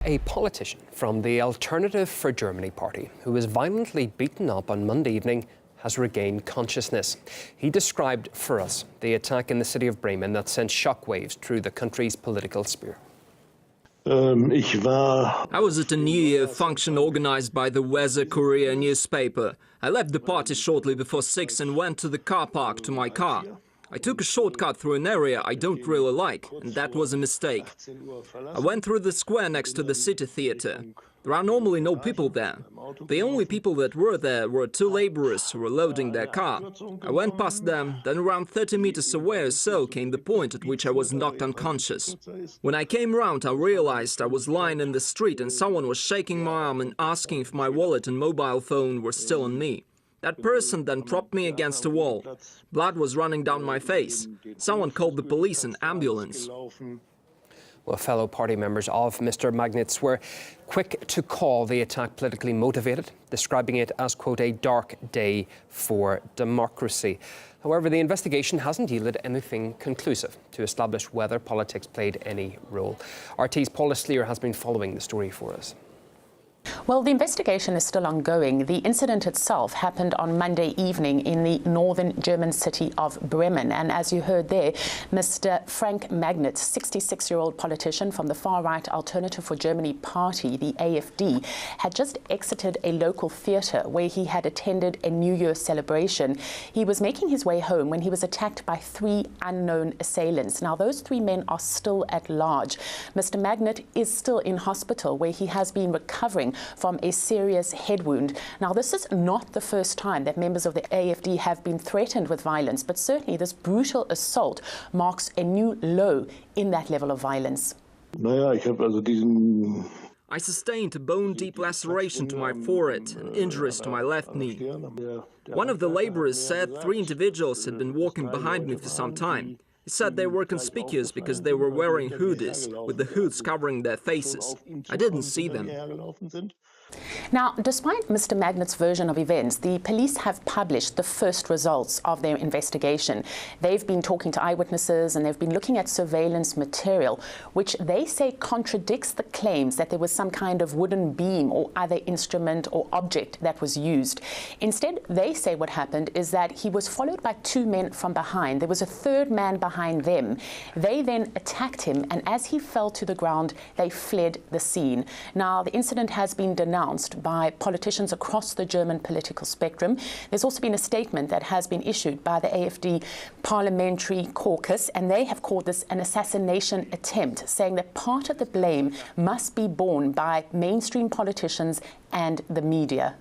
A politician from the Alternative for Germany party, who was violently beaten up on Monday evening, has regained consciousness. He described for us the attack in the city of Bremen that sent shockwaves through the country's political sphere. I was at a New Year function organized by the Weather Courier newspaper. I left the party shortly before 6 and went to the car park to my car. I took a shortcut through an area I don't really like, and that was a mistake. I went through the square next to the city theater. There are normally no people there. The only people that were there were two laborers who were loading their car. I went past them, then around 30 meters away or so came the point at which I was knocked unconscious. When I came round, I realized I was lying in the street and someone was shaking my arm and asking if my wallet and mobile phone were still on me. That person then propped me against a wall. Blood was running down my face. Someone called the police and ambulance. Well, fellow party members of Mr. Magnitz were quick to call the attack politically motivated, describing it as, quote, a dark day for democracy. However, the investigation hasn't yielded anything conclusive to establish whether politics played any role. RT's Paula Sleer has been following the story for us. Well, the investigation is still ongoing. The incident itself happened on Monday evening in the northern German city of Bremen. And as you heard there, Mr. Frank Magnitz, 66-year-old politician from the far-right Alternative for Germany party, the AfD, had just exited a local theatre where he had attended a New Year celebration. He was making his way home when he was attacked by three unknown assailants. Now, those three men are still at large. Mr. Magnitz is still in hospital where he has been recovering from a serious head wound. Now, this is not the first time that members of the AfD have been threatened with violence, but certainly this brutal assault marks a new low in that level of violence. I sustained a bone-deep laceration to my forehead and injuries to my left knee. One of the laborers said 3 individuals had been walking behind me for some time. He said they were conspicuous because they were wearing hoodies, with the hoods covering their faces. I didn't see them. Now, despite Mr. Magnitz's version of events, the police have published the first results of their investigation. They've been talking to eyewitnesses and they've been looking at surveillance material, which they say contradicts the claims that there was some kind of wooden beam or other instrument or object that was used. Instead, they say what happened is that he was followed by 2 men from behind. There was a 3rd man behind them. They then attacked him, and as he fell to the ground, they fled the scene. Now, the incident has been denounced by politicians across the German political spectrum. There's also been a statement that has been issued by the AfD parliamentary caucus, and they have called this an assassination attempt, saying that part of the blame must be borne by mainstream politicians and the media.